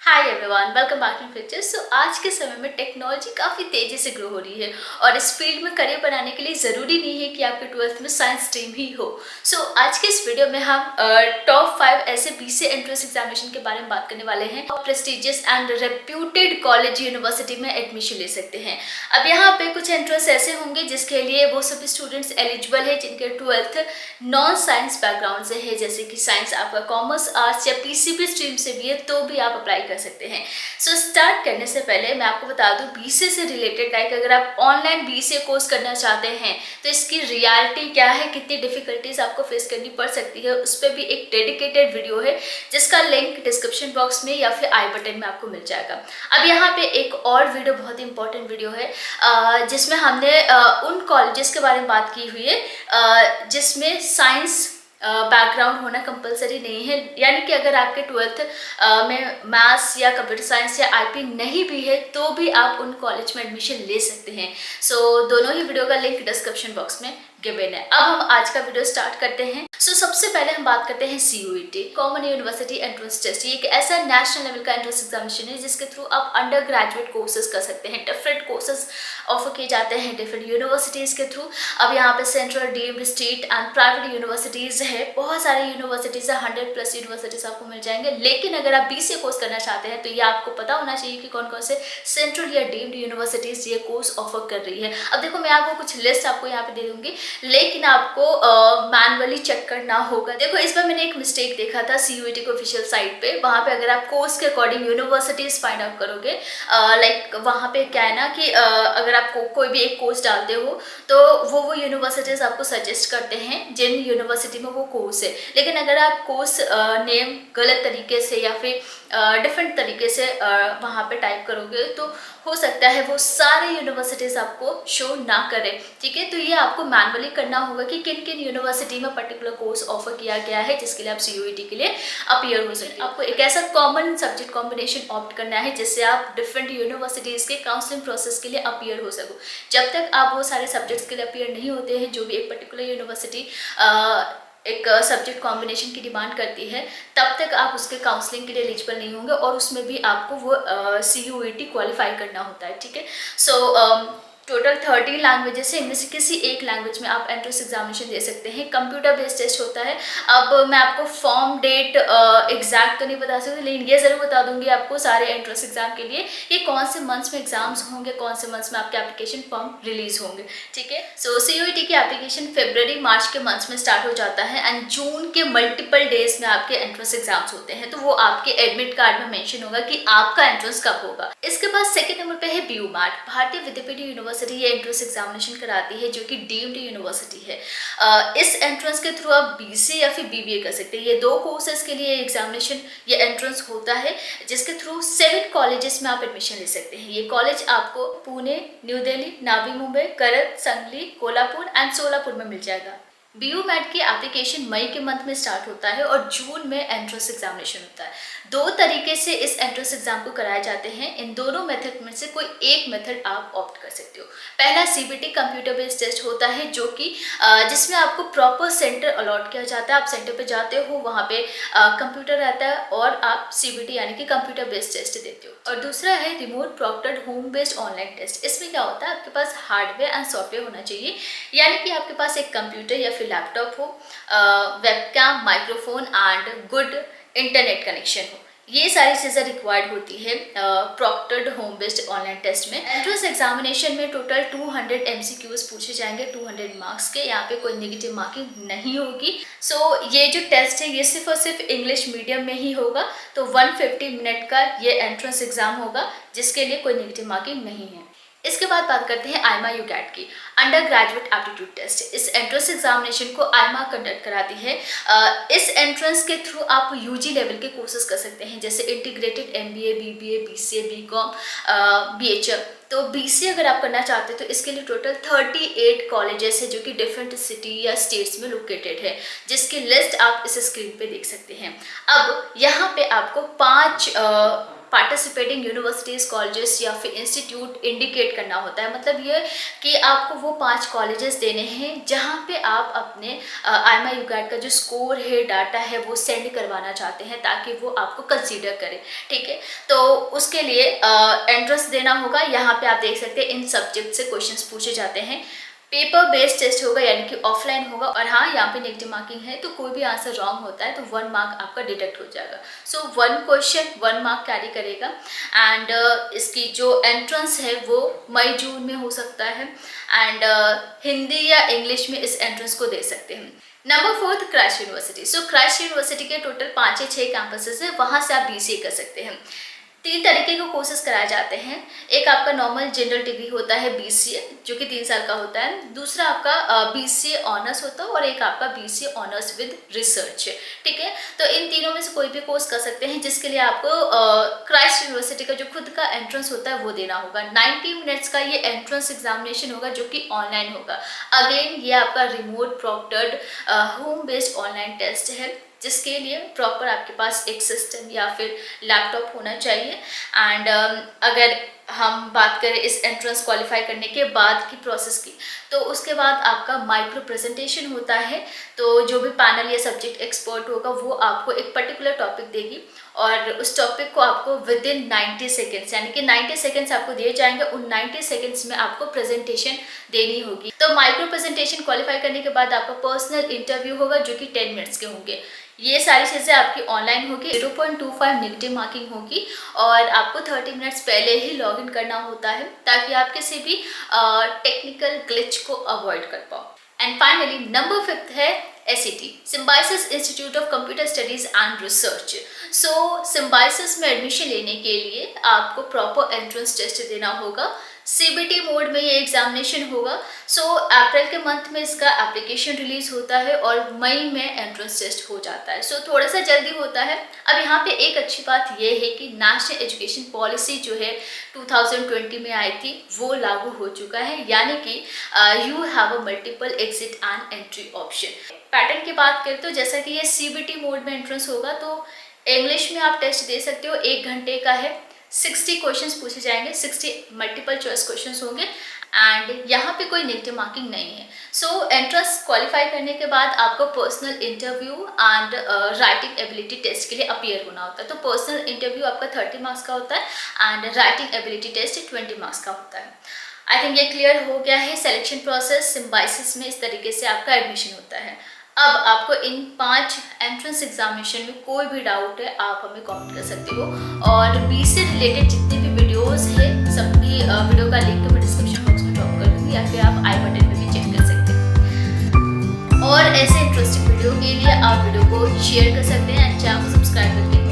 Hi everyone, welcome back to future. आज के समय में टेक्नोलॉजी काफ़ी तेज़ी से ग्रो हो रही है और इस फील्ड में करियर बनाने के लिए ज़रूरी नहीं है कि आपके 12th में साइंस स्ट्रीम ही हो। आज के इस वीडियो में हम टॉप 5 ऐसे बीसीए एंट्रेंस एग्जामिनेशन के बारे में बात करने वाले हैं। Prestigious and reputed college university में एडमिशन ले सकते हैं। अब यहाँ पे कुछ एंट्रेंस ऐसे होंगे जिसके लिए वो सभी स्टूडेंट्स एलिजिबल है जिनके 12th नॉन साइंस बैकग्राउंड से है, जैसे कि साइंस आपका कॉमर्स, आर्ट्स या पीसीबी स्ट्रीम से भी है तो भी आप अप्लाई कर सकते हैं। स्टार्ट करने से पहले मैं आपको बता दूं बीसीए से रिलेटेड, लाइक अगर आप ऑनलाइन बीसीए कोर्स करना चाहते हैं तो इसकी रियलिटी क्या है, कितनी डिफिकल्टीज आपको फेस करनी पड़ सकती है, उस पर भी एक डेडिकेटेड वीडियो है जिसका लिंक डिस्क्रिप्शन बॉक्स में या फिर आई बटन में आपको मिल जाएगा। अब यहाँ पे एक और वीडियो, बहुत ही इंपॉर्टेंट वीडियो है जिसमें हमने उन कॉलेजेस के बारे में बात की हुई है जिसमें साइंस बैकग्राउंड होना कंपलसरी नहीं है, यानी कि अगर आपके 12th में मैथ्स या कंप्यूटर साइंस या आईपी नहीं भी है तो भी आप उन कॉलेज में एडमिशन ले सकते हैं। दोनों ही वीडियो का लिंक डिस्क्रिप्शन बॉक्स में गिवन है। अब हम आज का वीडियो स्टार्ट करते हैं। सबसे पहले हम बात करते हैं CUET, common university entrance test. ये एक ऐसा नेशनल लेवल का एंट्रेंस एग्जामिनेशन है जिसके थ्रू आप अंडर ग्रेजुएट कोर्सेज कर सकते हैं। डिफरेंट कोर्सेज ऑफर किए जाते हैं डिफरेंट यूनिवर्सिटीज के थ्रू। अब यहाँ पे central, deemed, state and private universities है, बहुत सारी यूनिवर्सिटीज है, 100+ यूनिवर्सिटीज आपको मिल जाएंगे। लेकिन अगर आप बीसीए कोर्स करना चाहते हैं तो ये आपको पता होना चाहिए कि कौन कौन से सेंट्रल या डीम्ड यूनिवर्सिटीज ये कोर्स ऑफर कर रही है। अब देखो, मैं आपको कुछ लिस्ट आपको यहाँ पे दे दूंगी, लेकिन आपको मैनुअली चेक करना होगा। देखो, इस बार मैंने एक मिस्टेक देखा था सीयूईटी के ऑफिशियल साइट पे। वहाँ पे अगर आप कोर्स के अकॉर्डिंग यूनिवर्सिटीज फाइंड आउट करोगे, लाइक वहाँ पे क्या है ना कि अगर आप कोई भी एक कोर्स डालते हो तो वो यूनिवर्सिटीज आपको सजेस्ट करते हैं जिन यूनिवर्सिटी में वो कोर्स है। लेकिन अगर आप कोर्स नेम गलत तरीके से या फिर डिफरेंट तरीके से वहाँ पे टाइप करोगे तो हो सकता है वो सारे यूनिवर्सिटीज आपको शो ना करें। ठीक है, तो ये आपको मैनुअली करना होगा कि किन किन यूनिवर्सिटी में पर्टिकुलर कोर्स ऑफर किया गया है जिसके लिए आप सीयूईटी के लिए अपीयर हो सकते हैं। आपको एक ऐसा कॉमन सब्जेक्ट कॉम्बिनेशन ऑप्ट करना है जिससे आप डिफरेंट यूनिवर्सिटीज के काउंसलिंग प्रोसेस के लिए अपीयर हो सको। जब तक आप वो सारे सब्जेक्ट्स के लिए अपीयर नहीं होते हैं जो भी एक पर्टिकुलर यूनिवर्सिटी एक सब्जेक्ट कॉम्बिनेशन की डिमांड करती है, तब तक आप उसके काउंसलिंग के लिए एलिजिबल नहीं होंगे और उसमें भी आपको वो सीयूईटी क्वालिफाई करना होता है। ठीक है, टोटल 13 लैंग्वेजेस है, इनमें से किसी एक लैंग्वेज में आप एंट्रेंस एग्जामिनेशन दे सकते हैं। कंप्यूटर बेस्ड टेस्ट होता है। अब मैं आपको फॉर्म डेट एग्जैक्ट तो नहीं बता सकती, लेकिन ये ज़रूर बता दूंगी आपको सारे एंट्रेंस एग्जाम के लिए ये कौन से मंथ्स में एग्जाम्स होंगे, कौन से मंथ्स में आपके एप्लीकेशन फॉर्म रिलीज होंगे। ठीक है, सीयूईटी की एप्लीकेशन फरवरी मार्च के मंथ्स में स्टार्ट हो जाता है एंड जून के मल्टीपल डेज में आपके एंट्रेंस एग्जाम्स होते हैं। तो वो आपके एडमिट कार्ड में मेंशन होगा कि आपका एंट्रेंस कब होगा। इसके बाद सेकेंड नंबर पे है BUMAT, भारतीय विद्यापीठ यूनिवर्सिटी। ये एंट्रेंस एग्जामिनेशन कराती है जो कि डीम्ड यूनिवर्सिटी है। इस एंट्रेंस के थ्रू आप बीसीए या फिर बीबीए कर सकते हैं। ये दो कोर्सेज के लिए एग्जामिनेशन, ये एंट्रेंस होता है जिसके थ्रू 7 कॉलेजेस में आप एडमिशन ले सकते हैं। ये कॉलेज आपको पुणे, न्यू दिल्ली, नावी मुंबई, करत, संगली, कोल्हापुर एंड सोलापुर में मिल जाएगा। BUMAT की एप्लीकेशन मई के मंथ में स्टार्ट होता है और जून में एंट्रेंस एग्जामिनेशन होता है। 2 तरीके से इस एंट्रेंस एग्जाम को कराए जाते हैं। इन दोनों मेथड में से कोई एक मेथड आप ऑप्ट कर सकते हो। पहला सीबीटी कंप्यूटर बेस्ड टेस्ट होता है जो कि जिसमें आपको प्रॉपर सेंटर अलॉट किया जाता है। आप सेंटर पे जाते हो, वहाँ पे कंप्यूटर रहता है और आप सीबीटी यानी कि कंप्यूटर बेस्ड टेस्ट देते हो। और दूसरा है remote proctored home based online test. इसमें क्या होता है, आपके पास हार्डवेयर एंड सॉफ्टवेयर होना चाहिए, यानी कि आपके पास एक कंप्यूटर या फिर लैपटॉप हो, webcam, microphone and good internet connection हो। ये सारी चीज़ें रिक्वायर्ड होती है proctored home based online test में। एंट्रेंस एग्जामिनेशन में टोटल 200 MCQs पूछे जाएंगे, 200 मार्क्स के। यहाँ पे कोई नेगेटिव मार्किंग नहीं होगी। ये जो टेस्ट है ये सिर्फ और सिर्फ इंग्लिश मीडियम में ही होगा। तो 150 मिनट का ये एंट्रेंस एग्जाम होगा जिसके लिए कोई नेगेटिव मार्किंग नहीं है। इसके बाद बात करते हैं आईमा यूकैट की, अंडर ग्रेजुएट एप्टीट्यूड टेस्ट। इस एंट्रेंस एग्जामिनेशन को आईमा कंडक्ट कराती है। इस एंट्रेंस के थ्रू आप यूजी लेवल के कोर्सेज कर सकते हैं जैसे integrated MBA, BBA, BCA, BCom, BHM। तो BCA अगर आप करना चाहते हैं तो इसके लिए टोटल 38 कॉलेजेस है जो कि डिफरेंट सिटी या स्टेट्स में लोकेटेड है, जिसकी लिस्ट आप इस स्क्रीन पे देख सकते हैं। अब यहाँ पे आपको 5 पार्टिसिपेटिंग यूनिवर्सिटीज़, कॉलेजेस या फिर इंस्टीट्यूट इंडिकेट करना होता है। मतलब ये कि आपको वो 5 कॉलेजेस देने हैं जहाँ पे आप अपने IMI UGAT का जो स्कोर है, डाटा है, वो सेंड करवाना चाहते हैं ताकि वो आपको कंसीडर करें। ठीक है, तो उसके लिए एंट्रेंस देना होगा। यहाँ पे आप देख सकते हैं इन सब्जेक्ट से क्वेश्चंस पूछे जाते हैं। पेपर बेस्ड टेस्ट होगा यानी कि ऑफलाइन होगा। और हाँ, यहाँ पे नेगेटिव मार्किंग है, तो कोई भी आंसर रॉन्ग होता है तो 1 मार्क आपका डिडक्ट हो जाएगा। सो 1 क्वेश्चन 1 मार्क कैरी करेगा। एंड इसकी जो एंट्रेंस है वो मई जून में हो सकता है। एंड हिंदी या इंग्लिश में इस एंट्रेंस को दे सकते हैं। Number 4, Christ university. So Christ university के टोटल 5 या 6 कैंपसेस हैं, वहाँ से आप BCA कर सकते हैं। 3 तरीके के कोर्सेज कराए जाते हैं। एक आपका नॉर्मल जनरल डिग्री होता है BCA, जो कि 3 साल का होता है। दूसरा आपका BCA ऑनर्स होता है और एक आपका BCA ऑनर्स विद रिसर्च है। ठीक है, तो इन तीनों में से कोई भी कोर्स कर सकते हैं, जिसके लिए आपको क्राइस्ट यूनिवर्सिटी का जो खुद का एंट्रेंस होता है वो देना होगा। 90 मिनट्स का ये एंट्रेंस एग्जामिनेशन होगा, जो कि ऑनलाइन होगा। अगेन ये आपका remote proctored home based online test है, जिसके लिए प्रॉपर आपके पास एक सिस्टम या फिर लैपटॉप होना चाहिए। एंड अगर हम बात करें इस एंट्रेंस क्वालिफाई करने के बाद की प्रोसेस की, तो उसके बाद आपका माइक्रो प्रेजेंटेशन होता है। तो जो भी पैनल या सब्जेक्ट एक्सपर्ट होगा वो आपको एक पर्टिकुलर टॉपिक देगी और उस टॉपिक को आपको विद इन 90 सेकेंड्स, यानी कि 90 सेकेंड्स आपको दिए जाएंगे। उन 90 सेकेंड्स में आपको प्रेजेंटेशन देनी होगी। तो माइक्रो प्रेजेंटेशन क्वालिफाई करने के बाद आपका पर्सनल इंटरव्यू होगा, जो कि 10 मिनट्स के होंगे। ये सारी चीज़ें आपकी ऑनलाइन होगी। 0.25 नेगेटिव मार्किंग होगी और आपको 30 मिनट्स पहले ही लॉगिन करना होता है, ताकि आप किसी भी टेक्निकल ग्लिच को अवॉइड कर पाओ। एंड फाइनली नंबर 5 है SET, symbiosis institute of computer studies and research. So symbiosis में एडमिशन लेने के लिए आपको प्रॉपर एंट्रेंस टेस्ट देना होगा। CBT मोड में ये एग्जामिनेशन होगा। सो अप्रैल के मंथ में इसका एप्लीकेशन रिलीज होता है और मई में एंट्रेंस टेस्ट हो जाता है। सो थोड़ा सा जल्दी होता है। अब यहाँ पे एक अच्छी बात ये है कि नेशनल एजुकेशन पॉलिसी जो है 2020 में आई थी, वो लागू हो चुका है, यानी कि you have a multiple exit and entry option. Pattern की बात करें तो जैसा कि ये CBT मोड में एंट्रेंस होगा, तो इंग्लिश में आप टेस्ट दे सकते हो। 1 घंटे का है। 60 क्वेश्चंस पूछे जाएंगे, 60 मल्टीपल चॉइस क्वेश्चंस होंगे। एंड यहाँ पे कोई नेगेटिव मार्किंग नहीं है। सो एंट्रेंस क्वालिफाई करने के बाद आपको personal interview and writing ability test के लिए अपीयर होना होता है। तो पर्सनल इंटरव्यू आपका 30 मार्क्स का होता है and writing ability test 20 marks का होता है। आई थिंक ये क्लियर हो गया है। सिलेक्शन प्रोसेस सिम्बायोसिस में इस तरीके से आपका एडमिशन होता है। अब आपको इन 5 एंट्रेंस एग्जामिनेशन में कोई भी डाउट है, आप हमें कमेंट कर सकते हो। और BCA से रिलेटेड जितने भी वीडियोस है, सबकी वीडियो का लिंक मैं डिस्क्रिप्शन बॉक्स में ड्रॉप कर दूँगी, या फिर आप आई बटन में भी चेक कर सकते हैं। और ऐसे इंटरेस्टिंग वीडियो के लिए आप वीडियो को शेयर कर सकते हैं एंड चैनल को सब्सक्राइब करके